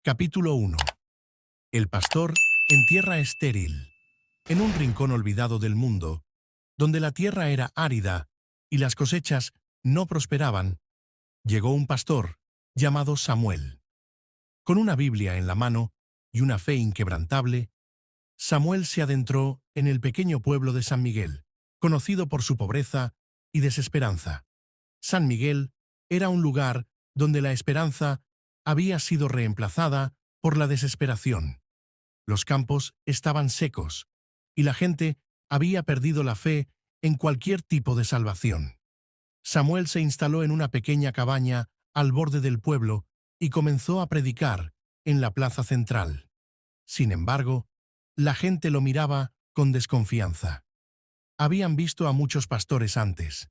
Capítulo 1. El pastor en tierra estéril. En un rincón olvidado del mundo, donde la tierra era árida y las cosechas no prosperaban, llegó un pastor llamado Samuel. Con una Biblia en la mano y una fe inquebrantable, Samuel se adentró en el pequeño pueblo de San Miguel, conocido por su pobreza y desesperanza. San Miguel era un lugar donde la esperanza había sido reemplazada por la desesperación. Los campos estaban secos y la gente había perdido la fe en cualquier tipo de salvación. Samuel se instaló en una pequeña cabaña al borde del pueblo y comenzó a predicar en la plaza central. Sin embargo, la gente lo miraba con desconfianza. Habían visto a muchos pastores antes,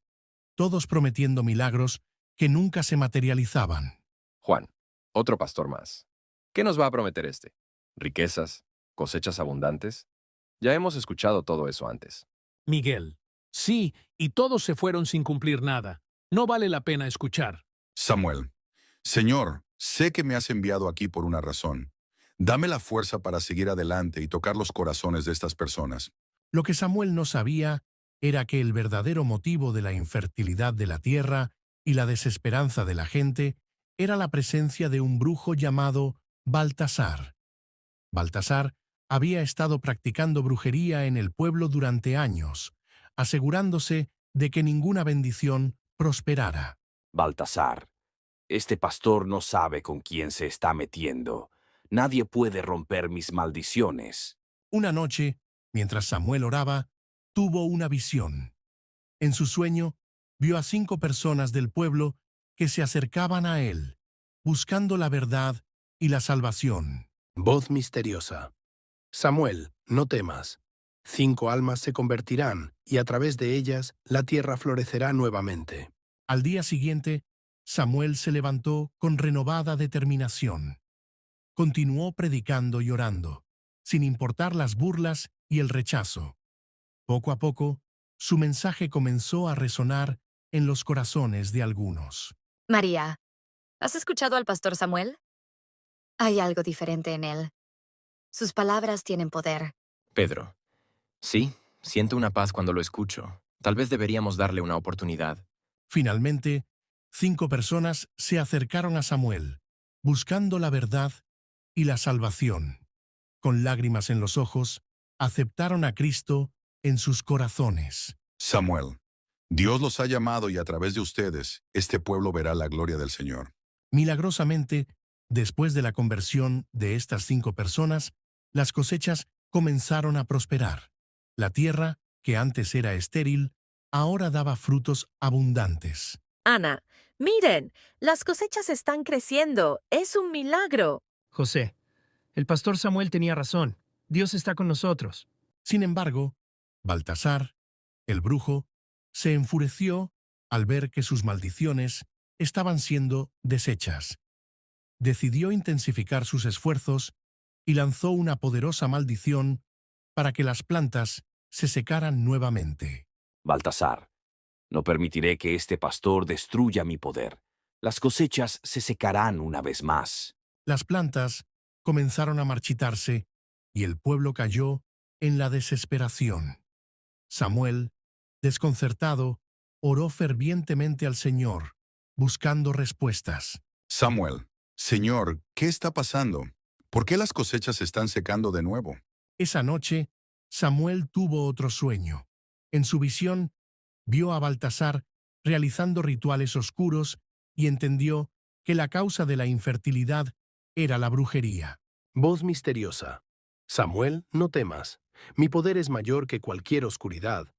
todos prometiendo milagros que nunca se materializaban. Juan, otro pastor más. ¿Qué nos va a prometer este? ¿Riquezas? ¿Cosechas abundantes? Ya hemos escuchado todo eso antes. Miguel. Sí, y todos se fueron sin cumplir nada. No vale la pena escuchar. Samuel, Señor, sé que me has enviado aquí por una razón. Dame la fuerza para seguir adelante y tocar los corazones de estas personas. Lo que Samuel no sabía era que el verdadero motivo de la infertilidad de la tierra y la desesperanza de la gente era la presencia de un brujo llamado Baltasar. Baltasar había estado practicando brujería en el pueblo durante años, asegurándose de que ninguna bendición prosperara. Baltasar, este pastor no sabe con quién se está metiendo. Nadie puede romper mis maldiciones. Una noche, mientras Samuel oraba, tuvo una visión. En su sueño, vio a 5 personas del pueblo que se acercaban a él, buscando la verdad y la salvación. Voz misteriosa. Samuel, no temas. 5 almas se convertirán, y a través de ellas la tierra florecerá nuevamente. Al día siguiente, Samuel se levantó con renovada determinación. Continuó predicando y orando, sin importar las burlas y el rechazo. Poco a poco, su mensaje comenzó a resonar en los corazones de algunos. María, ¿has escuchado al pastor Samuel? Hay algo diferente en él. Sus palabras tienen poder. Pedro. Sí, siento una paz cuando lo escucho. Tal vez deberíamos darle una oportunidad. Finalmente, 5 personas se acercaron a Samuel, buscando la verdad y la salvación. Con lágrimas en los ojos, aceptaron a Cristo en sus corazones. Samuel, Dios los ha llamado y a través de ustedes, este pueblo verá la gloria del Señor. Milagrosamente, después de la conversión de estas 5 personas, las cosechas comenzaron a prosperar. La tierra, que antes era estéril, ahora daba frutos abundantes. Ana, miren, las cosechas están creciendo. Es un milagro. José, el pastor Samuel tenía razón. Dios está con nosotros. Sin embargo, Baltasar, el brujo, se enfureció al ver que sus maldiciones estaban siendo deshechas. Decidió intensificar sus esfuerzos y lanzó una poderosa maldición para que las plantas se secaran nuevamente. Baltasar, no permitiré que este pastor destruya mi poder. Las cosechas se secarán una vez más. Las plantas comenzaron a marchitarse y el pueblo cayó en la desesperación. Samuel, desconcertado, oró fervientemente al Señor, buscando respuestas. Samuel, Señor, ¿qué está pasando? ¿Por qué las cosechas se están secando de nuevo? Esa noche, Samuel tuvo otro sueño. En su visión, vio a Baltasar realizando rituales oscuros y entendió que la causa de la infertilidad era la brujería. Voz misteriosa. Samuel, no temas. Mi poder es mayor que cualquier oscuridad.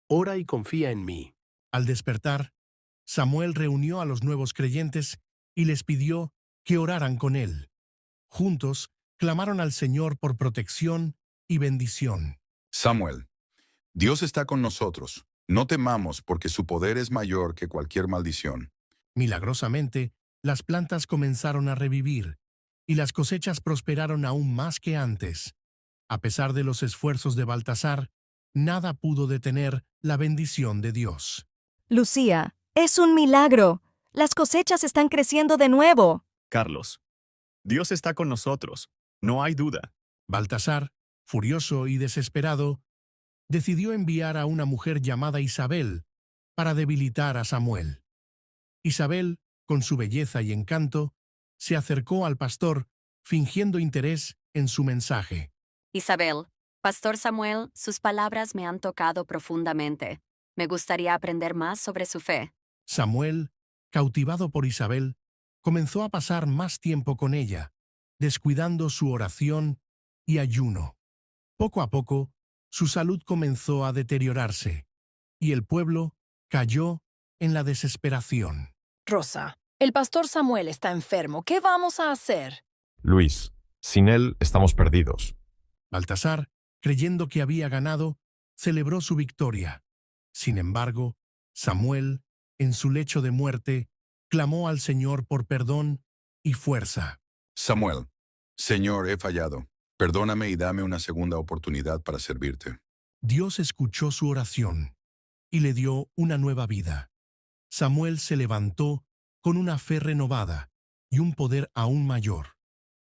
Ora y confía en mí. Al despertar, Samuel reunió a los nuevos creyentes y les pidió que oraran con él. Juntos, clamaron al Señor por protección y bendición. Samuel, Dios está con nosotros. No temamos porque su poder es mayor que cualquier maldición. Milagrosamente, las plantas comenzaron a revivir y las cosechas prosperaron aún más que antes. A pesar de los esfuerzos de Baltasar, nada pudo detener la bendición de Dios. Lucía, es un milagro. Las cosechas están creciendo de nuevo. Carlos, Dios está con nosotros, no hay duda. Baltasar, furioso y desesperado, decidió enviar a una mujer llamada Isabel para debilitar a Samuel. Isabel, con su belleza y encanto, se acercó al pastor, fingiendo interés en su mensaje. Isabel, Pastor Samuel, sus palabras me han tocado profundamente. Me gustaría aprender más sobre su fe. Samuel, cautivado por Isabel, comenzó a pasar más tiempo con ella, descuidando su oración y ayuno. Poco a poco, su salud comenzó a deteriorarse, y el pueblo cayó en la desesperación. Rosa, el pastor Samuel está enfermo. ¿Qué vamos a hacer? Luis, sin él estamos perdidos. Baltasar, creyendo que había ganado, celebró su victoria. Sin embargo, Samuel, en su lecho de muerte, clamó al Señor por perdón y fuerza. Samuel, Señor, he fallado. Perdóname y dame una segunda oportunidad para servirte. Dios escuchó su oración y le dio una nueva vida. Samuel se levantó con una fe renovada y un poder aún mayor.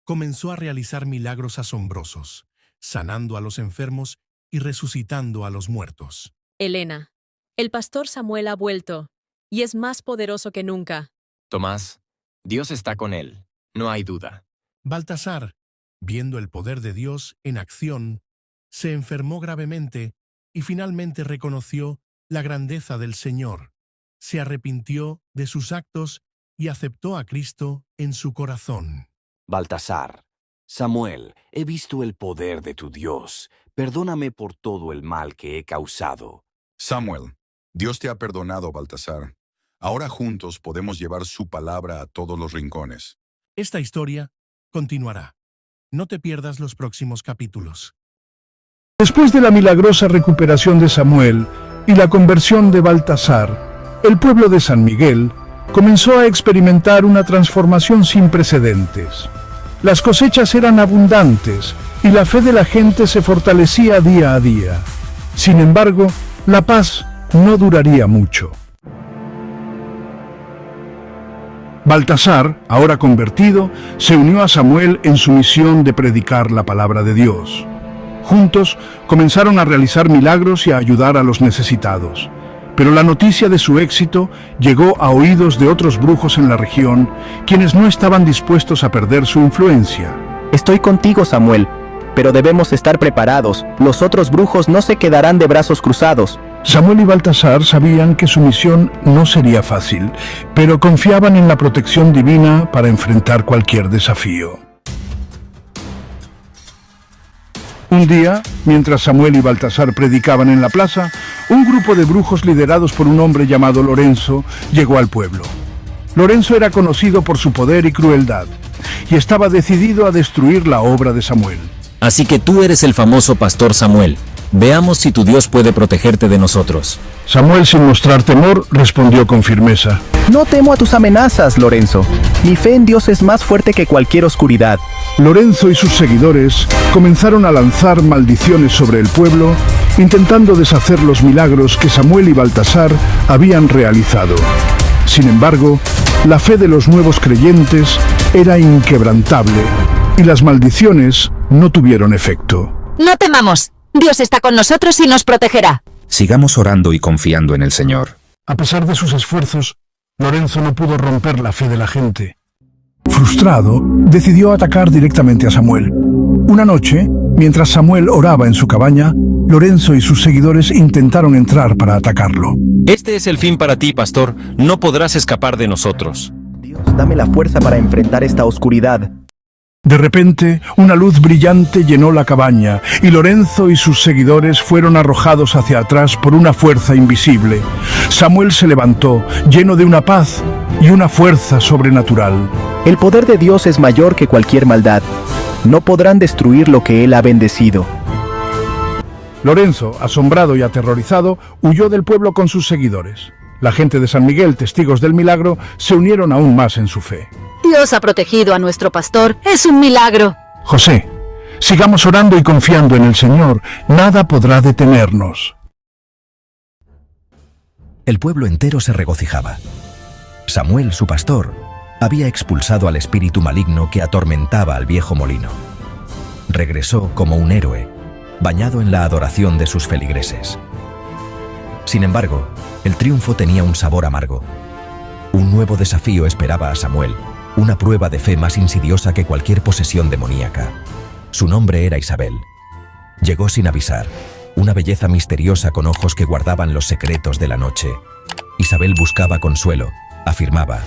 Comenzó a realizar milagros asombrosos, sanando a los enfermos y resucitando a los muertos. Elena, el pastor Samuel ha vuelto y es más poderoso que nunca. Tomás, Dios está con él, no hay duda. Baltasar, viendo el poder de Dios en acción, se enfermó gravemente y finalmente reconoció la grandeza del Señor. Se arrepintió de sus actos y aceptó a Cristo en su corazón. Baltasar, Samuel, he visto el poder de tu Dios. Perdóname por todo el mal que he causado. Samuel, Dios te ha perdonado, Baltasar. Ahora juntos podemos llevar su palabra a todos los rincones. Esta historia continuará. No te pierdas los próximos capítulos. Después de la milagrosa recuperación de Samuel y la conversión de Baltasar, el pueblo de San Miguel comenzó a experimentar una transformación sin precedentes. Las cosechas eran abundantes y la fe de la gente se fortalecía día a día. Sin embargo, la paz no duraría mucho. Baltasar, ahora convertido, se unió a Samuel en su misión de predicar la palabra de Dios. Juntos comenzaron a realizar milagros y a ayudar a los necesitados. Pero la noticia de su éxito llegó a oídos de otros brujos en la región, quienes no estaban dispuestos a perder su influencia. Estoy contigo, Samuel, pero debemos estar preparados. Los otros brujos no se quedarán de brazos cruzados. Samuel y Baltasar sabían que su misión no sería fácil, pero confiaban en la protección divina para enfrentar cualquier desafío. Un día, mientras Samuel y Baltasar predicaban en la plaza, un grupo de brujos liderados por un hombre llamado Lorenzo llegó al pueblo. Lorenzo era conocido por su poder y crueldad, y estaba decidido a destruir la obra de Samuel. Así que tú eres el famoso pastor Samuel. Veamos si tu Dios puede protegerte de nosotros. Samuel, sin mostrar temor, respondió con firmeza. No temo a tus amenazas, Lorenzo. Mi fe en Dios es más fuerte que cualquier oscuridad. Lorenzo y sus seguidores comenzaron a lanzar maldiciones sobre el pueblo, intentando deshacer los milagros que Samuel y Baltasar habían realizado. Sin embargo, la fe de los nuevos creyentes era inquebrantable y las maldiciones no tuvieron efecto. No temamos. Dios está con nosotros y nos protegerá. Sigamos orando y confiando en el Señor. A pesar de sus esfuerzos, Lorenzo no pudo romper la fe de la gente. Frustrado, decidió atacar directamente a Samuel. Una noche, mientras Samuel oraba en su cabaña, Lorenzo y sus seguidores intentaron entrar para atacarlo. Este es el fin para ti, pastor. No podrás escapar de nosotros. Dios, dame la fuerza para enfrentar esta oscuridad. De repente, una luz brillante llenó la cabaña y Lorenzo y sus seguidores fueron arrojados hacia atrás por una fuerza invisible. Samuel se levantó, lleno de una paz y una fuerza sobrenatural. El poder de Dios es mayor que cualquier maldad. No podrán destruir lo que Él ha bendecido. Lorenzo, asombrado y aterrorizado, huyó del pueblo con sus seguidores. La gente de San Miguel, testigos del milagro, se unieron aún más en su fe. Dios ha protegido a nuestro pastor. Es un milagro. José, sigamos orando y confiando en el Señor. Nada podrá detenernos. El pueblo entero se regocijaba. Samuel, su pastor, había expulsado al espíritu maligno que atormentaba al viejo molino. Regresó como un héroe, bañado en la adoración de sus feligreses. Sin embargo, el triunfo tenía un sabor amargo. Un nuevo desafío esperaba a Samuel, una prueba de fe más insidiosa que cualquier posesión demoníaca. Su nombre era Isabel. Llegó sin avisar, una belleza misteriosa con ojos que guardaban los secretos de la noche. Isabel buscaba consuelo, afirmaba,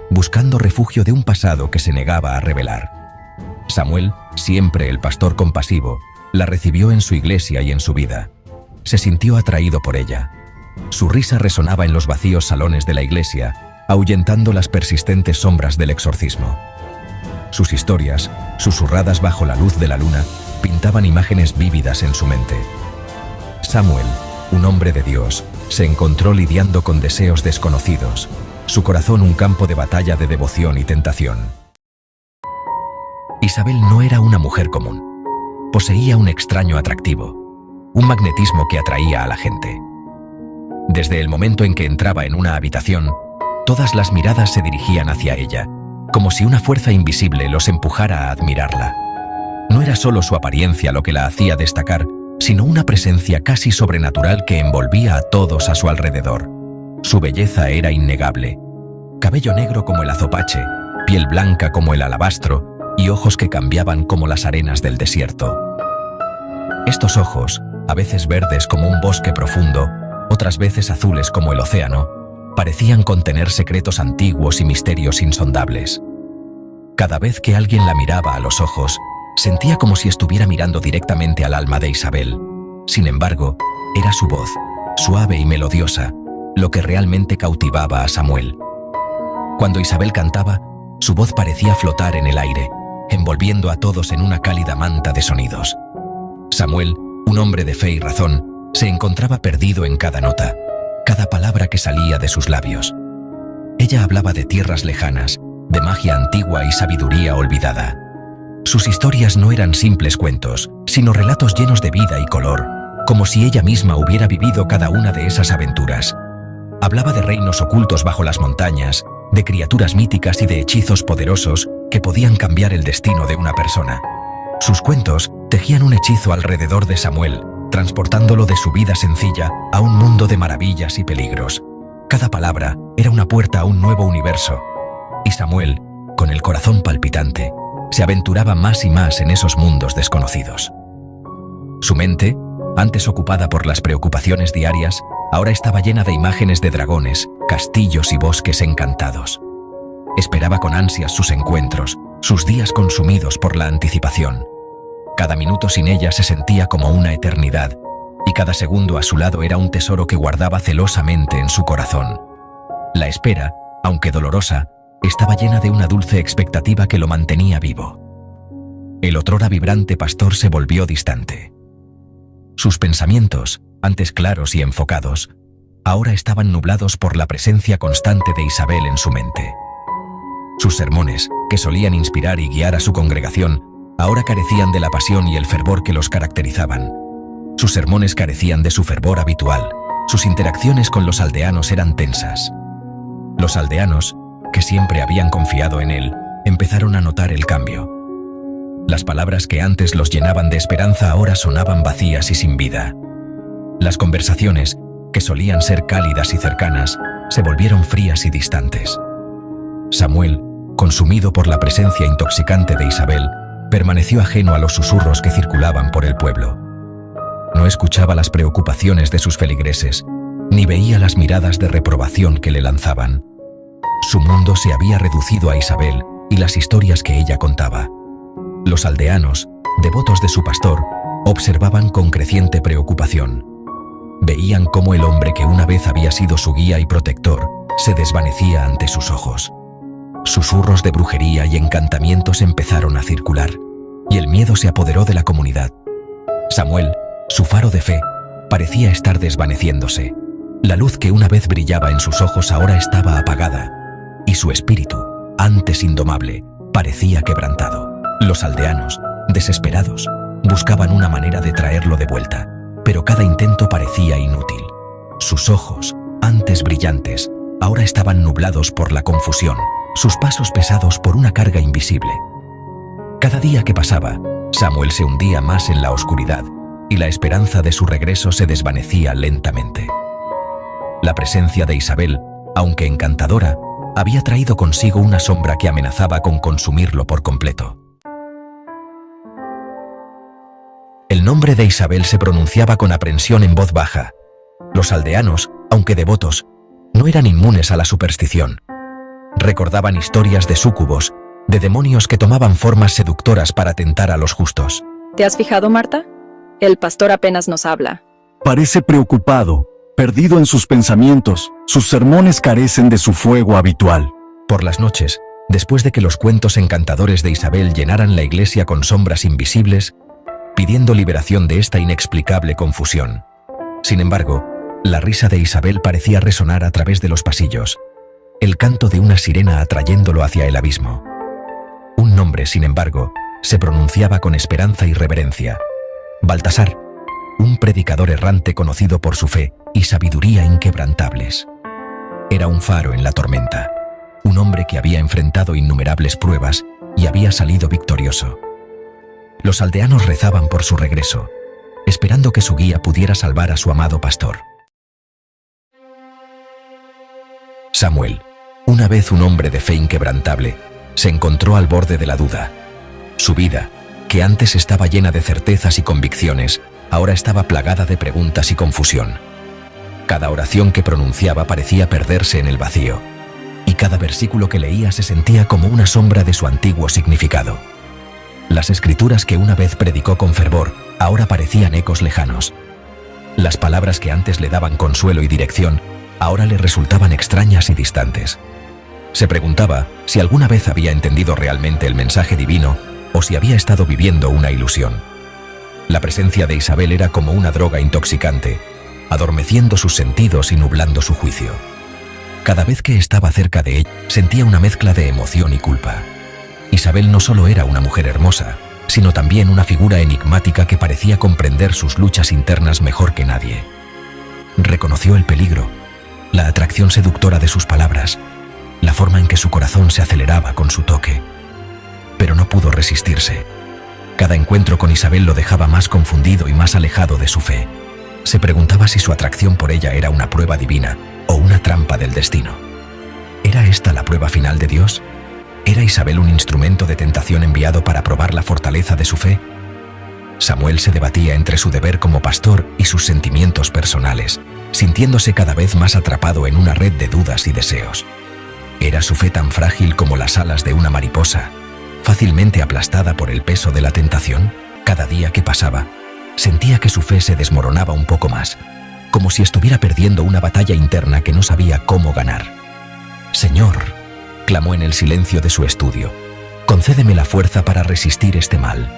buscando refugio de un pasado que se negaba a revelar. Samuel, siempre el pastor compasivo, la recibió en su iglesia y en su vida. Se sintió atraído por ella. Su risa resonaba en los vacíos salones de la iglesia, ahuyentando las persistentes sombras del exorcismo. Sus historias, susurradas bajo la luz de la luna, pintaban imágenes vívidas en su mente. Samuel, un hombre de Dios, se encontró lidiando con deseos desconocidos, su corazón un campo de batalla de devoción y tentación. Isabel no era una mujer común. Poseía un extraño atractivo, un magnetismo que atraía a la gente. Desde el momento en que entraba en una habitación, todas las miradas se dirigían hacia ella, como si una fuerza invisible los empujara a admirarla. No era solo su apariencia lo que la hacía destacar, sino una presencia casi sobrenatural que envolvía a todos a su alrededor. Su belleza era innegable. Cabello negro como el azopache, piel blanca como el alabastro y ojos que cambiaban como las arenas del desierto. Estos ojos, a veces verdes como un bosque profundo, otras veces azules como el océano, parecían contener secretos antiguos y misterios insondables. Cada vez que alguien la miraba a los ojos, sentía como si estuviera mirando directamente al alma de Isabel. Sin embargo, era su voz, suave y melodiosa, lo que realmente cautivaba a Samuel. Cuando Isabel cantaba, su voz parecía flotar en el aire, envolviendo a todos en una cálida manta de sonidos. Samuel, un hombre de fe y razón, se encontraba perdido en cada nota, cada palabra que salía de sus labios. Ella hablaba de tierras lejanas, de magia antigua y sabiduría olvidada. Sus historias no eran simples cuentos, sino relatos llenos de vida y color, como si ella misma hubiera vivido cada una de esas aventuras. Hablaba de reinos ocultos bajo las montañas, de criaturas míticas y de hechizos poderosos que podían cambiar el destino de una persona. Sus cuentos tejían un hechizo alrededor de Samuel, transportándolo de su vida sencilla a un mundo de maravillas y peligros. Cada palabra era una puerta a un nuevo universo, y Samuel, con el corazón palpitante, se aventuraba más y más en esos mundos desconocidos. Su mente, antes ocupada por las preocupaciones diarias, ahora estaba llena de imágenes de dragones, castillos y bosques encantados. Esperaba con ansias sus encuentros, sus días consumidos por la anticipación. Cada minuto sin ella se sentía como una eternidad, y cada segundo a su lado era un tesoro que guardaba celosamente en su corazón. La espera, aunque dolorosa, estaba llena de una dulce expectativa que lo mantenía vivo. El otrora vibrante pastor se volvió distante. Sus pensamientos, antes claros y enfocados, ahora estaban nublados por la presencia constante de Isabel en su mente. Sus sermones, que solían inspirar y guiar a su congregación, ahora carecían de la pasión y el fervor que los caracterizaban. Sus sermones carecían de su fervor habitual. Sus interacciones con los aldeanos eran tensas. Los aldeanos, que siempre habían confiado en él, empezaron a notar el cambio. Las palabras que antes los llenaban de esperanza ahora sonaban vacías y sin vida. Las conversaciones, que solían ser cálidas y cercanas, se volvieron frías y distantes. Samuel, consumido por la presencia intoxicante de Isabel, permaneció ajeno a los susurros que circulaban por el pueblo. No escuchaba las preocupaciones de sus feligreses, ni veía las miradas de reprobación que le lanzaban. Su mundo se había reducido a Isabel y las historias que ella contaba. Los aldeanos, devotos de su pastor, observaban con creciente preocupación. Veían cómo el hombre que una vez había sido su guía y protector se desvanecía ante sus ojos. Susurros de brujería y encantamientos empezaron a circular, y el miedo se apoderó de la comunidad. Samuel, su faro de fe, parecía estar desvaneciéndose. La luz que una vez brillaba en sus ojos ahora estaba apagada, y su espíritu, antes indomable, parecía quebrantado. Los aldeanos, desesperados, buscaban una manera de traerlo de vuelta, pero cada intento parecía inútil. Sus ojos, antes brillantes, ahora estaban nublados por la confusión, sus pasos pesados por una carga invisible. Cada día que pasaba, Samuel se hundía más en la oscuridad y la esperanza de su regreso se desvanecía lentamente. La presencia de Isabel, aunque encantadora, había traído consigo una sombra que amenazaba con consumirlo por completo. El nombre de Isabel se pronunciaba con aprensión en voz baja. Los aldeanos, aunque devotos, no eran inmunes a la superstición. Recordaban historias de súcubos, de demonios que tomaban formas seductoras para tentar a los justos. ¿Te has fijado, Marta? El pastor apenas nos habla. Parece preocupado, perdido en sus pensamientos. Sus sermones carecen de su fuego habitual. Por las noches, después de que los cuentos encantadores de Isabel llenaran la iglesia con sombras invisibles, pidiendo liberación de esta inexplicable confusión. Sin embargo, la risa de Isabel parecía resonar a través de los pasillos, el canto de una sirena atrayéndolo hacia el abismo. Un nombre, sin embargo, se pronunciaba con esperanza y reverencia: Baltasar, un predicador errante conocido por su fe y sabiduría inquebrantables. Era un faro en la tormenta, un hombre que había enfrentado innumerables pruebas y había salido victorioso. Los aldeanos rezaban por su regreso, esperando que su guía pudiera salvar a su amado pastor. Samuel, una vez un hombre de fe inquebrantable, se encontró al borde de la duda. Su vida, que antes estaba llena de certezas y convicciones, ahora estaba plagada de preguntas y confusión. Cada oración que pronunciaba parecía perderse en el vacío, y cada versículo que leía se sentía como una sombra de su antiguo significado. Las escrituras que una vez predicó con fervor, ahora parecían ecos lejanos. Las palabras que antes le daban consuelo y dirección, ahora le resultaban extrañas y distantes. Se preguntaba si alguna vez había entendido realmente el mensaje divino o si había estado viviendo una ilusión. La presencia de Isabel era como una droga intoxicante, adormeciendo sus sentidos y nublando su juicio. Cada vez que estaba cerca de ella, sentía una mezcla de emoción y culpa. Isabel no solo era una mujer hermosa, sino también una figura enigmática que parecía comprender sus luchas internas mejor que nadie. Reconoció el peligro, la atracción seductora de sus palabras, la forma en que su corazón se aceleraba con su toque. Pero no pudo resistirse. Cada encuentro con Isabel lo dejaba más confundido y más alejado de su fe. Se preguntaba si su atracción por ella era una prueba divina o una trampa del destino. ¿Era esta la prueba final de Dios? ¿Era Isabel un instrumento de tentación enviado para probar la fortaleza de su fe? Samuel se debatía entre su deber como pastor y sus sentimientos personales, sintiéndose cada vez más atrapado en una red de dudas y deseos. ¿Era su fe tan frágil como las alas de una mariposa, fácilmente aplastada por el peso de la tentación? Cada día que pasaba, sentía que su fe se desmoronaba un poco más, como si estuviera perdiendo una batalla interna que no sabía cómo ganar. «Señor», clamó en el silencio de su estudio, «concédeme la fuerza para resistir este mal,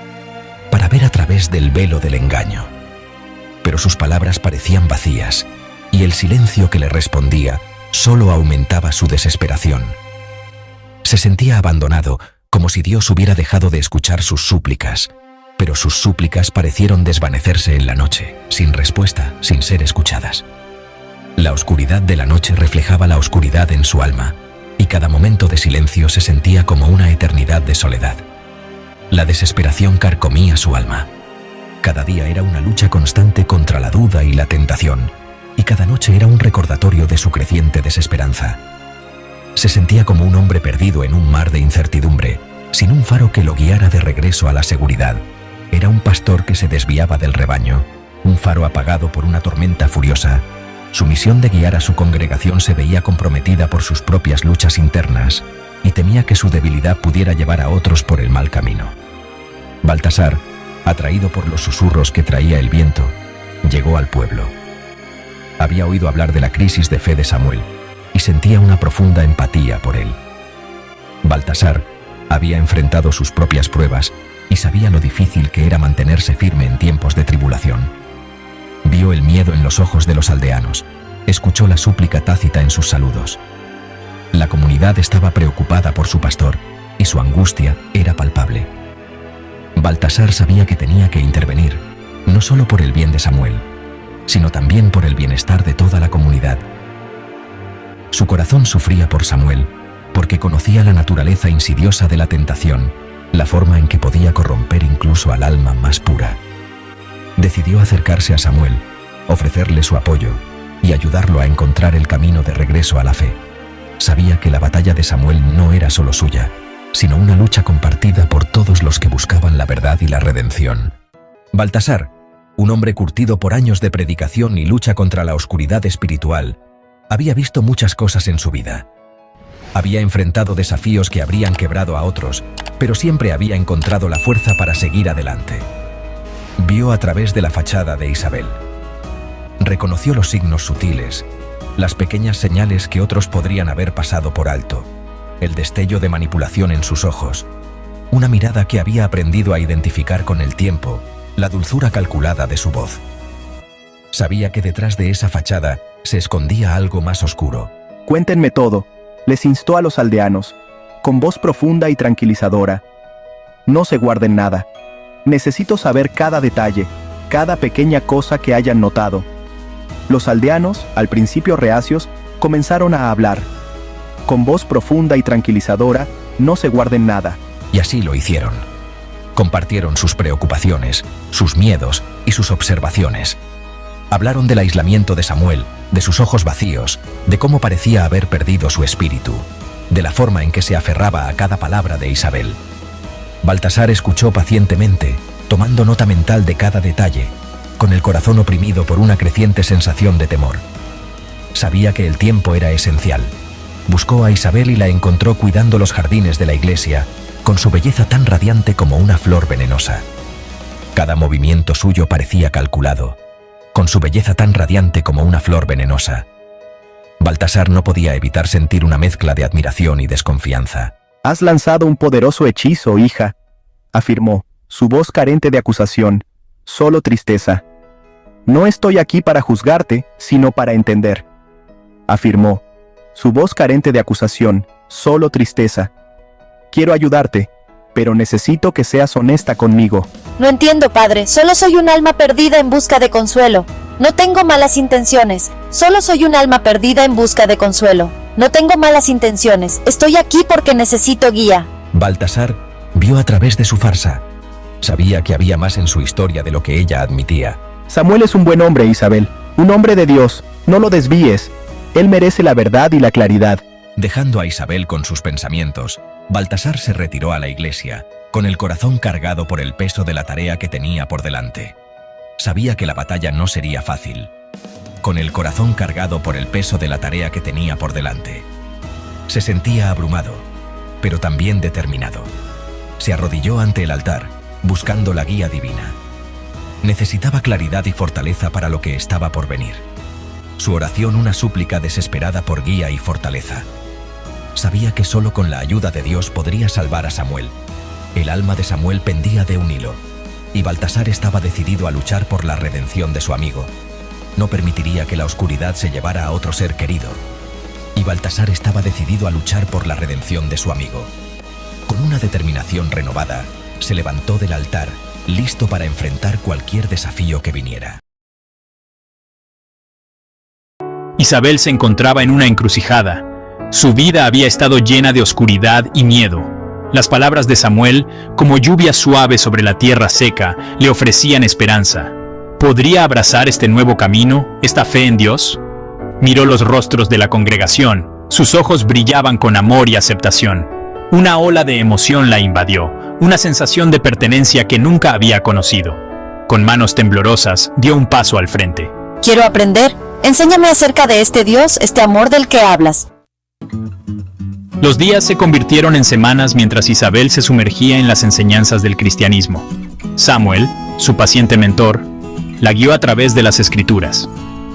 para ver a través del velo del engaño». Pero sus palabras parecían vacías, y el silencio que le respondía solo aumentaba su desesperación. Se sentía abandonado, como si Dios hubiera dejado de escuchar sus súplicas, pero sus súplicas parecieron desvanecerse en la noche, sin respuesta, sin ser escuchadas. La oscuridad de la noche reflejaba la oscuridad en su alma, y cada momento de silencio se sentía como una eternidad de soledad. La desesperación carcomía su alma. Cada día era una lucha constante contra la duda y la tentación, y cada noche era un recordatorio de su creciente desesperanza. Se sentía como un hombre perdido en un mar de incertidumbre, sin un faro que lo guiara de regreso a la seguridad. Era un pastor que se desviaba del rebaño, un faro apagado por una tormenta furiosa. Su misión de guiar a su congregación se veía comprometida por sus propias luchas internas, y temía que su debilidad pudiera llevar a otros por el mal camino. Baltasar, atraído por los susurros que traía el viento, llegó al pueblo. Había oído hablar de la crisis de fe de Samuel y sentía una profunda empatía por él. Baltasar había enfrentado sus propias pruebas y sabía lo difícil que era mantenerse firme en tiempos de tribulación. Vio el miedo en los ojos de los aldeanos, escuchó la súplica tácita en sus saludos. La comunidad estaba preocupada por su pastor y su angustia era palpable. Baltasar sabía que tenía que intervenir, no solo por el bien de Samuel, sino también por el bienestar de toda la comunidad. Su corazón sufría por Samuel, porque conocía la naturaleza insidiosa de la tentación, la forma en que podía corromper incluso al alma más pura. Decidió acercarse a Samuel, ofrecerle su apoyo y ayudarlo a encontrar el camino de regreso a la fe. Sabía que la batalla de Samuel no era solo suya, sino una lucha compartida por todos los que buscaban la verdad y la redención. Baltasar, un hombre curtido por años de predicación y lucha contra la oscuridad espiritual, había visto muchas cosas en su vida. Había enfrentado desafíos que habrían quebrado a otros, pero siempre había encontrado la fuerza para seguir adelante. Vio a través de la fachada de Isabel. Reconoció los signos sutiles, las pequeñas señales que otros podrían haber pasado por alto, el destello de manipulación en sus ojos, una mirada que había aprendido a identificar con el tiempo, la dulzura calculada de su voz. Sabía que detrás de esa fachada se escondía algo más oscuro. Cuéntenme todo, les instó a los aldeanos, con voz profunda y tranquilizadora. No se guarden nada. Necesito saber cada detalle, cada pequeña cosa que hayan notado. Los aldeanos, al principio reacios, comenzaron a hablar. Con voz profunda y tranquilizadora, no se guarden nada. Y así lo hicieron. Compartieron sus preocupaciones, sus miedos y sus observaciones. Hablaron del aislamiento de Samuel, de sus ojos vacíos, de cómo parecía haber perdido su espíritu, de la forma en que se aferraba a cada palabra de Isabel. Baltasar escuchó pacientemente, tomando nota mental de cada detalle, con el corazón oprimido por una creciente sensación de temor. Sabía que el tiempo era esencial. Buscó a Isabel y la encontró cuidando los jardines de la iglesia, con su belleza tan radiante como una flor venenosa. Cada movimiento suyo parecía calculado, con su belleza tan radiante como una flor venenosa. Baltasar no podía evitar sentir una mezcla de admiración y desconfianza. Has lanzado un poderoso hechizo, hija, afirmó, su voz carente de acusación, solo tristeza. No estoy aquí para juzgarte, sino para entender, afirmó, su voz carente de acusación, solo tristeza. Quiero ayudarte, pero necesito que seas honesta conmigo. No entiendo, padre, solo soy un alma perdida en busca de consuelo. No tengo malas intenciones, solo soy un alma perdida en busca de consuelo. No tengo malas intenciones, estoy aquí porque necesito guía. Baltasar vio a través de su farsa. Sabía que había más en su historia de lo que ella admitía. Samuel es un buen hombre, Isabel, un hombre de Dios, no lo desvíes. Él merece la verdad y la claridad. Dejando a Isabel con sus pensamientos, Baltasar se retiró a la iglesia, con el corazón cargado por el peso de la tarea que tenía por delante. Sabía que la batalla no sería fácil. Con el corazón cargado por el peso de la tarea que tenía por delante. Se sentía abrumado, pero también determinado. Se arrodilló ante el altar, buscando la guía divina. Necesitaba claridad y fortaleza para lo que estaba por venir. Su oración una súplica desesperada por guía y fortaleza. Sabía que solo con la ayuda de Dios podría salvar a Samuel. El alma de Samuel pendía de un hilo, y Baltasar estaba decidido a luchar por la redención de su amigo. No permitiría que la oscuridad se llevara a otro ser querido. Y Baltasar estaba decidido a luchar por la redención de su amigo. Con una determinación renovada, se levantó del altar, listo para enfrentar cualquier desafío que viniera. Isabel se encontraba en una encrucijada. Su vida había estado llena de oscuridad y miedo. Las palabras de Samuel, como lluvia suave sobre la tierra seca, le ofrecían esperanza. ¿Podría abrazar este nuevo camino, esta fe en Dios? Miró los rostros de la congregación. Sus ojos brillaban con amor y aceptación. Una ola de emoción la invadió, una sensación de pertenencia que nunca había conocido. Con manos temblorosas, dio un paso al frente. Quiero aprender. Enséñame acerca de este Dios, este amor del que hablas. Los días se convirtieron en semanas mientras Isabel se sumergía en las enseñanzas del cristianismo. Samuel, su paciente mentor, la guió a través de las Escrituras.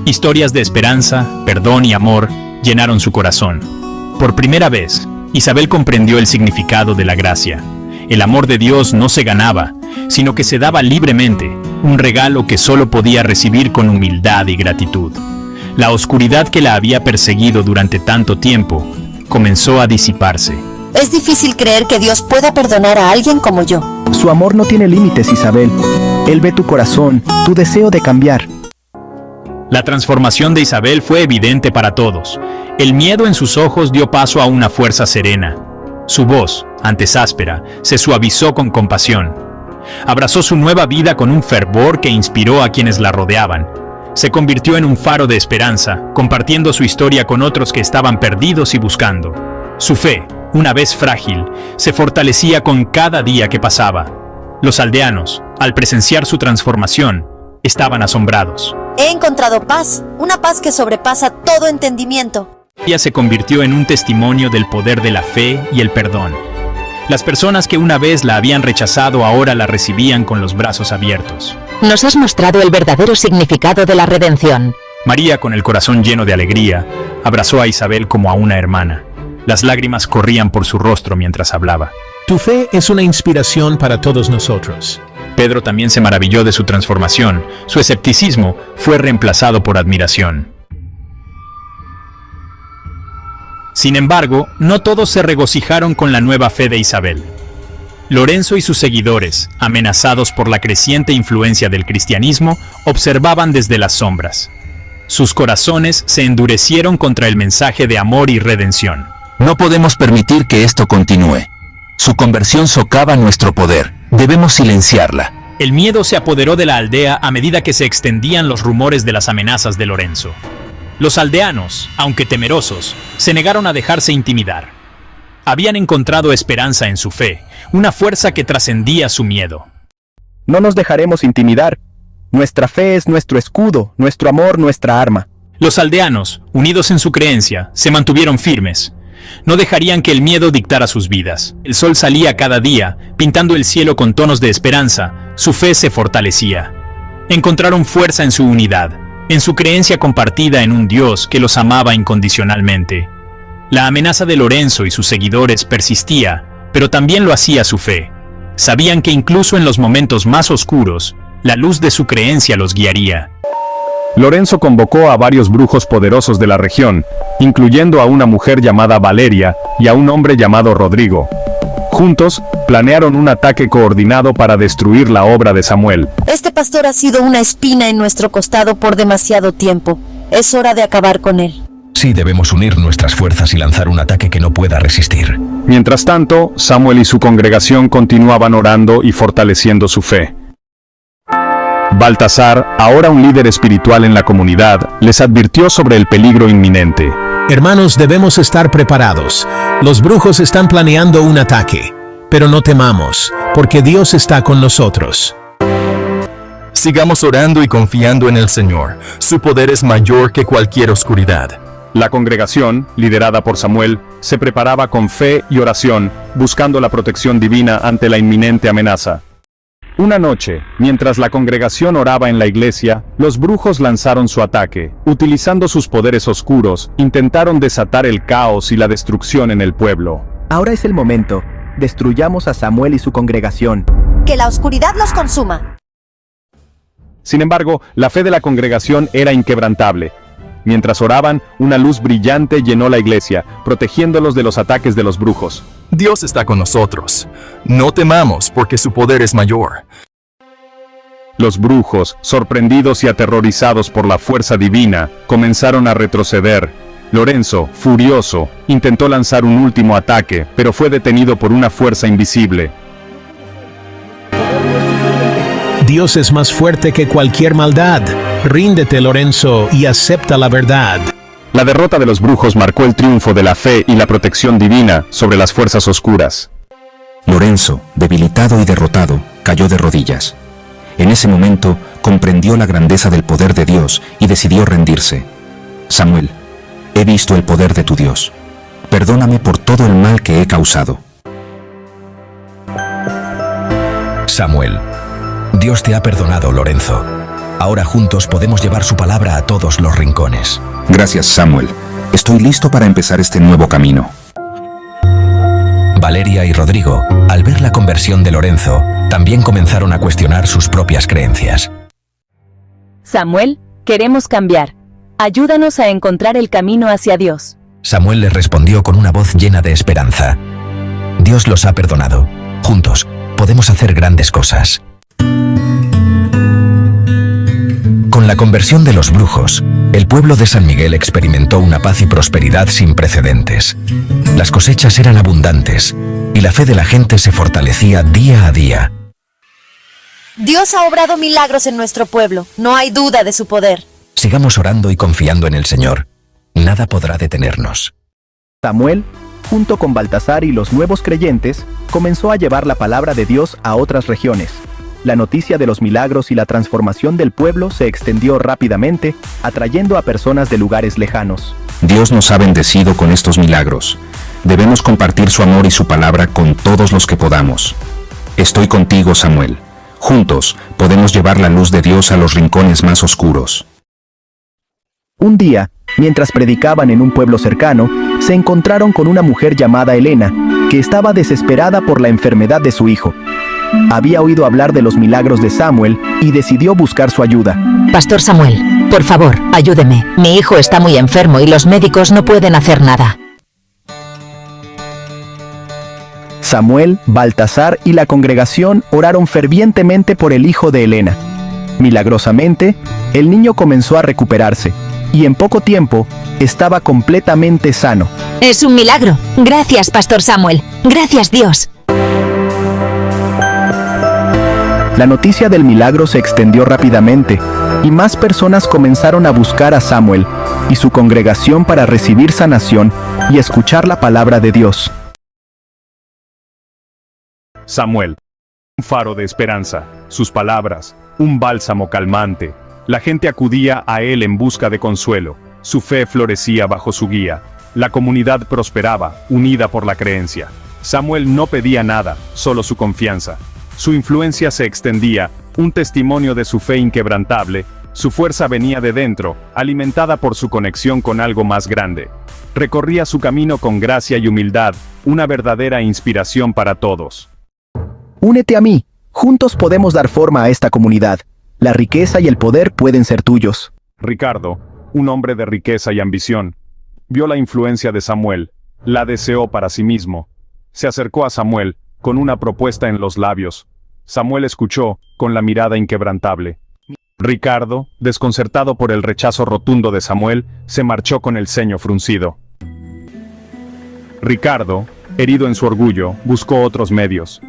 Historias de esperanza, perdón y amor llenaron su corazón. Por primera vez, Isabel comprendió el significado de la gracia. El amor de Dios no se ganaba, sino que se daba libremente, un regalo que solo podía recibir con humildad y gratitud. La oscuridad que la había perseguido durante tanto tiempo comenzó a disiparse. Es difícil creer que Dios pueda perdonar a alguien como yo. Su amor no tiene límites, Isabel. Él ve tu corazón, tu deseo de cambiar. La transformación de Isabel fue evidente para todos. El miedo en sus ojos dio paso a una fuerza serena. Su voz, antes áspera, se suavizó con compasión. Abrazó su nueva vida con un fervor que inspiró a quienes la rodeaban. Se convirtió en un faro de esperanza, compartiendo su historia con otros que estaban perdidos y buscando. Su fe, una vez frágil, se fortalecía con cada día que pasaba. Los aldeanos, al presenciar su transformación, estaban asombrados. He encontrado paz, una paz que sobrepasa todo entendimiento. Ella se convirtió en un testimonio del poder de la fe y el perdón. Las personas que una vez la habían rechazado ahora la recibían con los brazos abiertos. Nos has mostrado el verdadero significado de la redención. María, con el corazón lleno de alegría, abrazó a Isabel como a una hermana. Las lágrimas corrían por su rostro mientras hablaba. Tu fe es una inspiración para todos nosotros. Pedro también se maravilló de su transformación. Su escepticismo fue reemplazado por admiración. Sin embargo, no todos se regocijaron con la nueva fe de Isabel. Lorenzo y sus seguidores, amenazados por la creciente influencia del cristianismo, observaban desde las sombras. Sus corazones se endurecieron contra el mensaje de amor y redención. No podemos permitir que esto continúe. Su conversión socava nuestro poder. Debemos silenciarla. El miedo se apoderó de la aldea a medida que se extendían los rumores de las amenazas de Lorenzo. Los aldeanos, aunque temerosos, se negaron a dejarse intimidar. Habían encontrado esperanza en su fe, una fuerza que trascendía su miedo. No nos dejaremos intimidar. Nuestra fe es nuestro escudo, nuestro amor, nuestra arma. Los aldeanos, unidos en su creencia, se mantuvieron firmes. No dejarían que el miedo dictara sus vidas. El sol salía cada día, pintando el cielo con tonos de esperanza. Su fe se fortalecía. Encontraron fuerza en su unidad, en su creencia compartida en un Dios que los amaba incondicionalmente. La amenaza de Lorenzo y sus seguidores persistía, pero también lo hacía su fe. Sabían que incluso en los momentos más oscuros, la luz de su creencia los guiaría. Lorenzo convocó a varios brujos poderosos de la región, incluyendo a una mujer llamada Valeria y a un hombre llamado Rodrigo. Juntos, planearon un ataque coordinado para destruir la obra de Samuel. Este pastor ha sido una espina en nuestro costado por demasiado tiempo. Es hora de acabar con él. Sí, debemos unir nuestras fuerzas y lanzar un ataque que no pueda resistir. Mientras tanto, Samuel y su congregación continuaban orando y fortaleciendo su fe. Baltasar, ahora un líder espiritual en la comunidad, les advirtió sobre el peligro inminente. Hermanos, debemos estar preparados. Los brujos están planeando un ataque. Pero no temamos, porque Dios está con nosotros. Sigamos orando y confiando en el Señor. Su poder es mayor que cualquier oscuridad. La congregación, liderada por Samuel, se preparaba con fe y oración, buscando la protección divina ante la inminente amenaza. Una noche, mientras la congregación oraba en la iglesia, los brujos lanzaron su ataque. Utilizando sus poderes oscuros, intentaron desatar el caos y la destrucción en el pueblo. Ahora es el momento. Destruyamos a Samuel y su congregación. Que la oscuridad los consuma. Sin embargo, la fe de la congregación era inquebrantable. Mientras oraban, una luz brillante llenó la iglesia, protegiéndolos de los ataques de los brujos. Dios está con nosotros. No temamos porque su poder es mayor. Los brujos, sorprendidos y aterrorizados por la fuerza divina, comenzaron a retroceder. Lorenzo, furioso, intentó lanzar un último ataque, pero fue detenido por una fuerza invisible. Dios es más fuerte que cualquier maldad. Ríndete, Lorenzo, y acepta la verdad. La derrota de los brujos marcó el triunfo de la fe y la protección divina sobre las fuerzas oscuras. Lorenzo, debilitado y derrotado, cayó de rodillas. En ese momento, comprendió la grandeza del poder de Dios y decidió rendirse. Samuel, he visto el poder de tu Dios. Perdóname por todo el mal que he causado. Samuel, Dios te ha perdonado, Lorenzo. Ahora juntos podemos llevar su palabra a todos los rincones. Gracias, Samuel. Estoy listo para empezar este nuevo camino. Valeria y Rodrigo, al ver la conversión de Lorenzo, también comenzaron a cuestionar sus propias creencias. Samuel, queremos cambiar. Ayúdanos a encontrar el camino hacia Dios. Samuel les respondió con una voz llena de esperanza. Dios los ha perdonado. Juntos, podemos hacer grandes cosas. Con la conversión de los brujos, el pueblo de San Miguel experimentó una paz y prosperidad sin precedentes. Las cosechas eran abundantes y la fe de la gente se fortalecía día a día. Dios ha obrado milagros en nuestro pueblo, no hay duda de su poder. Sigamos orando y confiando en el Señor. Nada podrá detenernos. Samuel, junto con Baltasar y los nuevos creyentes, comenzó a llevar la palabra de Dios a otras regiones. La noticia de los milagros y la transformación del pueblo se extendió rápidamente, atrayendo a personas de lugares lejanos. Dios nos ha bendecido con estos milagros. Debemos compartir su amor y su palabra con todos los que podamos. Estoy contigo, Samuel. Juntos podemos llevar la luz de Dios a los rincones más oscuros. Un día, mientras predicaban en un pueblo cercano, se encontraron con una mujer llamada Elena, que estaba desesperada por la enfermedad de su hijo. Había oído hablar de los milagros de Samuel y decidió buscar su ayuda. Pastor Samuel, por favor, ayúdeme. Mi hijo está muy enfermo y los médicos no pueden hacer nada. Samuel, Baltasar y la congregación oraron fervientemente por el hijo de Elena. Milagrosamente, el niño comenzó a recuperarse, y en poco tiempo estaba completamente sano. Es un milagro. Gracias, Pastor Samuel. Gracias, Dios. La noticia del milagro se extendió rápidamente, y más personas comenzaron a buscar a Samuel y su congregación para recibir sanación y escuchar la palabra de Dios. Samuel, un faro de esperanza, sus palabras, un bálsamo calmante. La gente acudía a él en busca de consuelo, su fe florecía bajo su guía, la comunidad prosperaba, unida por la creencia. Samuel no pedía nada, solo su confianza. Su influencia se extendía, un testimonio de su fe inquebrantable, su fuerza venía de dentro, alimentada por su conexión con algo más grande. Recorría su camino con gracia y humildad, una verdadera inspiración para todos. Únete a mí, juntos podemos dar forma a esta comunidad. La riqueza y el poder pueden ser tuyos. Ricardo, un hombre de riqueza y ambición, vio la influencia de Samuel, la deseó para sí mismo. Se acercó a Samuel, con una propuesta en los labios. Samuel escuchó, con la mirada inquebrantable. Ricardo, desconcertado por el rechazo rotundo de Samuel, se marchó con el ceño fruncido. Ricardo, herido en su orgullo, buscó otros medios.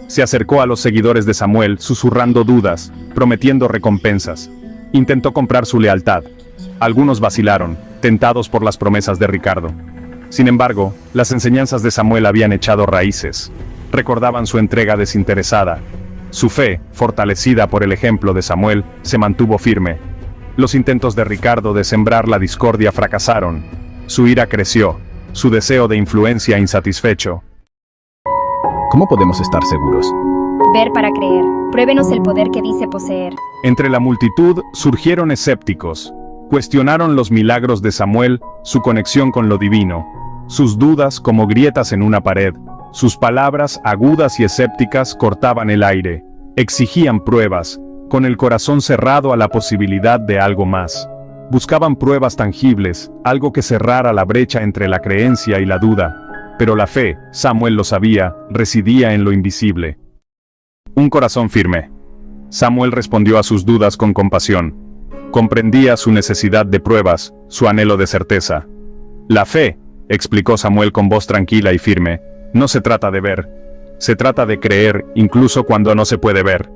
Se acercó a los seguidores de Samuel, susurrando dudas, prometiendo recompensas. Intentó comprar su lealtad. Algunos vacilaron, tentados por las promesas de Ricardo. Sin embargo, las enseñanzas de Samuel habían echado raíces. Recordaban su entrega desinteresada. Su fe, fortalecida por el ejemplo de Samuel, se mantuvo firme. Los intentos de Ricardo de sembrar la discordia fracasaron. Su ira creció, su deseo de influencia insatisfecho. ¿Cómo podemos estar seguros? Ver para creer. Pruébenos el poder que dice poseer. Entre la multitud surgieron escépticos. Cuestionaron los milagros de Samuel, su conexión con lo divino. Sus dudas como grietas en una pared. Sus palabras agudas y escépticas cortaban el aire. Exigían pruebas, con el corazón cerrado a la posibilidad de algo más. Buscaban pruebas tangibles, algo que cerrara la brecha entre la creencia y la duda. Pero la fe, Samuel lo sabía, residía en lo invisible. Un corazón firme. Samuel respondió a sus dudas con compasión. Comprendía su necesidad de pruebas, su anhelo de certeza. La fe, explicó Samuel con voz tranquila y firme, no se trata de ver. Se trata de creer incluso cuando no se puede ver.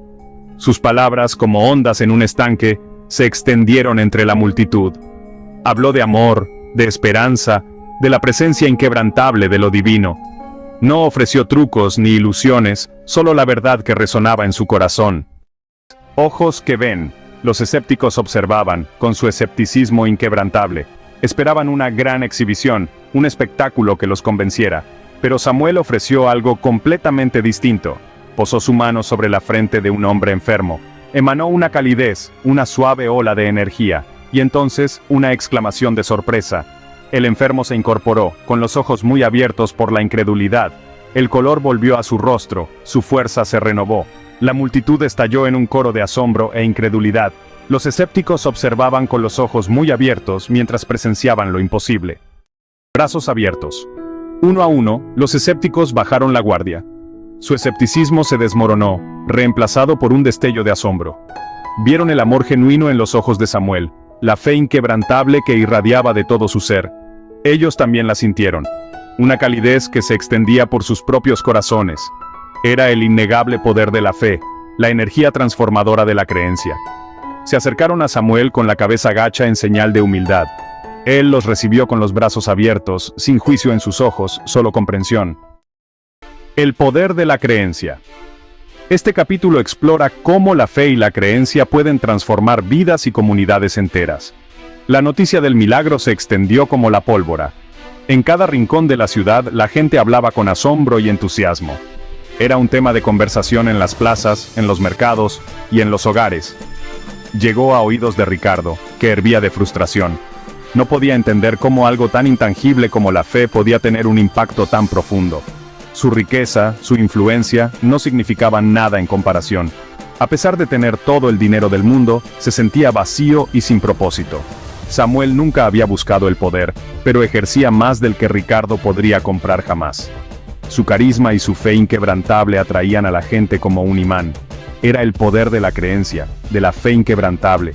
Sus palabras, como ondas en un estanque, se extendieron entre la multitud. Habló de amor, de esperanza, de la presencia inquebrantable de lo divino. No ofreció trucos ni ilusiones, solo la verdad que resonaba en su corazón. Ojos que ven, los escépticos observaban, con su escepticismo inquebrantable. Esperaban una gran exhibición, un espectáculo que los convenciera. Pero Samuel ofreció algo completamente distinto. Posó su mano sobre la frente de un hombre enfermo. Emanó una calidez, una suave ola de energía, y entonces una exclamación de sorpresa. El enfermo se incorporó, con los ojos muy abiertos por la incredulidad. El color volvió a su rostro, su fuerza se renovó. La multitud estalló en un coro de asombro e incredulidad. Los escépticos observaban con los ojos muy abiertos mientras presenciaban lo imposible. Brazos abiertos. Uno a uno, los escépticos bajaron la guardia. Su escepticismo se desmoronó, reemplazado por un destello de asombro. Vieron el amor genuino en los ojos de Samuel, la fe inquebrantable que irradiaba de todo su ser. Ellos también la sintieron. Una calidez que se extendía por sus propios corazones. Era el innegable poder de la fe, la energía transformadora de la creencia. Se acercaron a Samuel con la cabeza gacha en señal de humildad. Él los recibió con los brazos abiertos, sin juicio en sus ojos, solo comprensión. El poder de la creencia. Este capítulo explora cómo la fe y la creencia pueden transformar vidas y comunidades enteras. La noticia del milagro se extendió como la pólvora. En cada rincón de la ciudad la gente hablaba con asombro y entusiasmo. Era un tema de conversación en las plazas, en los mercados y en los hogares. Llegó a oídos de Ricardo, que hervía de frustración. No podía entender cómo algo tan intangible como la fe podía tener un impacto tan profundo. Su riqueza, su influencia, no significaban nada en comparación. A pesar de tener todo el dinero del mundo, se sentía vacío y sin propósito. Samuel nunca había buscado el poder, pero ejercía más del que Ricardo podría comprar jamás. Su carisma y su fe inquebrantable atraían a la gente como un imán. Era el poder de la creencia, de la fe inquebrantable.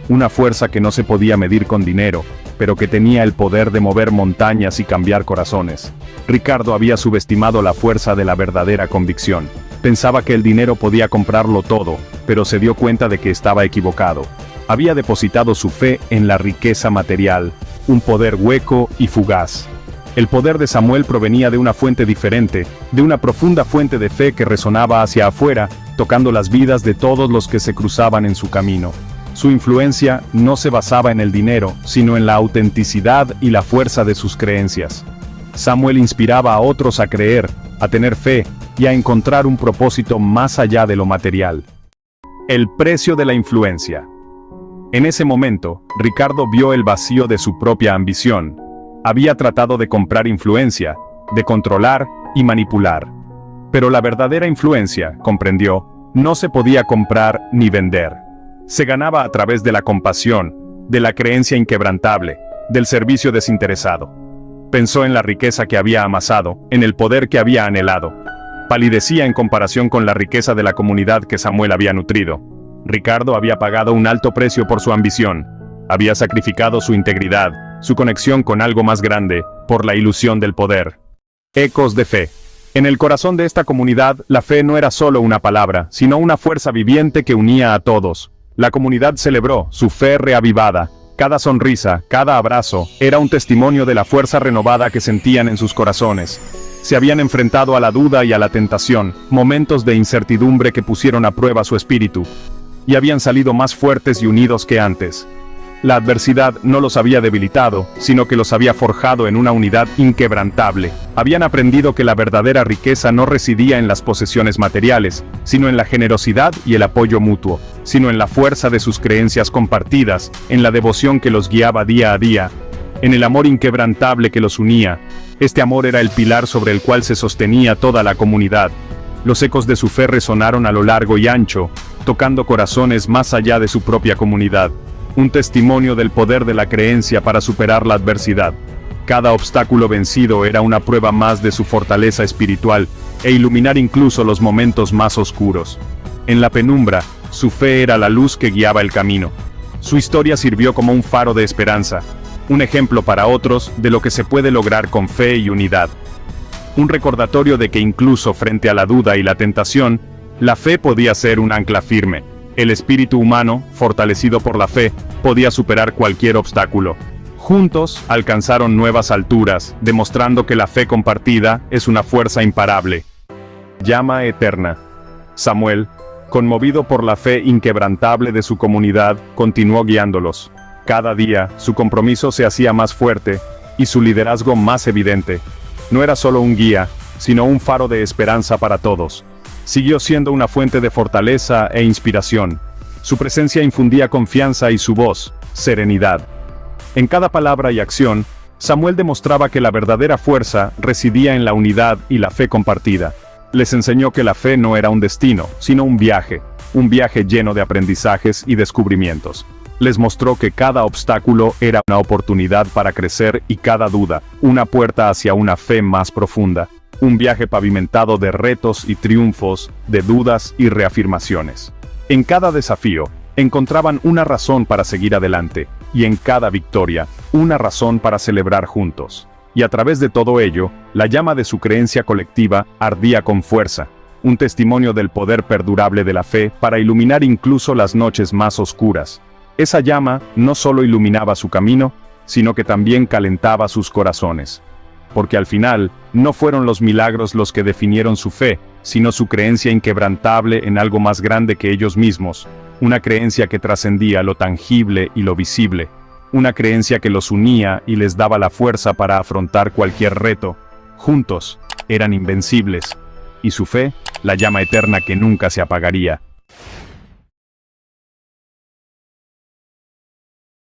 Una fuerza que no se podía medir con dinero, pero que tenía el poder de mover montañas y cambiar corazones. Ricardo había subestimado la fuerza de la verdadera convicción. Pensaba que el dinero podía comprarlo todo, pero se dio cuenta de que estaba equivocado. Había depositado su fe en la riqueza material, un poder hueco y fugaz. El poder de Samuel provenía de una fuente diferente, de una profunda fuente de fe que resonaba hacia afuera, tocando las vidas de todos los que se cruzaban en su camino. Su influencia no se basaba en el dinero, sino en la autenticidad y la fuerza de sus creencias. Samuel inspiraba a otros a creer, a tener fe y a encontrar un propósito más allá de lo material. El precio de la influencia. En ese momento, Ricardo vio el vacío de su propia ambición. Había tratado de comprar influencia, de controlar y manipular. Pero la verdadera influencia, comprendió, no se podía comprar ni vender. Se ganaba a través de la compasión, de la creencia inquebrantable, del servicio desinteresado. Pensó en la riqueza que había amasado, en el poder que había anhelado. Palidecía en comparación con la riqueza de la comunidad que Samuel había nutrido. Ricardo había pagado un alto precio por su ambición. Había sacrificado su integridad, su conexión con algo más grande, por la ilusión del poder. Ecos de fe. En el corazón de esta comunidad, la fe no era solo una palabra, sino una fuerza viviente que unía a todos. La comunidad celebró su fe reavivada. Cada sonrisa, cada abrazo, era un testimonio de la fuerza renovada que sentían en sus corazones. Se habían enfrentado a la duda y a la tentación, momentos de incertidumbre que pusieron a prueba su espíritu. Y habían salido más fuertes y unidos que antes. La adversidad no los había debilitado, sino que los había forjado en una unidad inquebrantable. Habían aprendido que la verdadera riqueza no residía en las posesiones materiales, sino en la generosidad y el apoyo mutuo, sino en la fuerza de sus creencias compartidas, en la devoción que los guiaba día a día, en el amor inquebrantable que los unía. Este amor era el pilar sobre el cual se sostenía toda la comunidad. Los ecos de su fe resonaron a lo largo y ancho, tocando corazones más allá de su propia comunidad. Un testimonio del poder de la creencia para superar la adversidad. Cada obstáculo vencido era una prueba más de su fortaleza espiritual, e iluminar incluso los momentos más oscuros. En la penumbra, su fe era la luz que guiaba el camino. Su historia sirvió como un faro de esperanza, un ejemplo para otros de lo que se puede lograr con fe y unidad. Un recordatorio de que incluso frente a la duda y la tentación, la fe podía ser un ancla firme. El espíritu humano, fortalecido por la fe, podía superar cualquier obstáculo. Juntos, alcanzaron nuevas alturas, demostrando que la fe compartida es una fuerza imparable. Llama eterna. Samuel, conmovido por la fe inquebrantable de su comunidad, continuó guiándolos. Cada día, su compromiso se hacía más fuerte, y su liderazgo más evidente. No era solo un guía, sino un faro de esperanza para todos. Siguió siendo una fuente de fortaleza e inspiración. Su presencia infundía confianza y su voz, serenidad. En cada palabra y acción, Samuel demostraba que la verdadera fuerza residía en la unidad y la fe compartida. Les enseñó que la fe no era un destino, sino un viaje lleno de aprendizajes y descubrimientos. Les mostró que cada obstáculo era una oportunidad para crecer y cada duda, una puerta hacia una fe más profunda. Un viaje pavimentado de retos y triunfos, de dudas y reafirmaciones. En cada desafío, encontraban una razón para seguir adelante, y en cada victoria, una razón para celebrar juntos. Y a través de todo ello, la llama de su creencia colectiva ardía con fuerza, un testimonio del poder perdurable de la fe para iluminar incluso las noches más oscuras. Esa llama no solo iluminaba su camino, sino que también calentaba sus corazones. Porque al final, no fueron los milagros los que definieron su fe, sino su creencia inquebrantable en algo más grande que ellos mismos, una creencia que trascendía lo tangible y lo visible, una creencia que los unía y les daba la fuerza para afrontar cualquier reto. Juntos, eran invencibles, y su fe, la llama eterna que nunca se apagaría.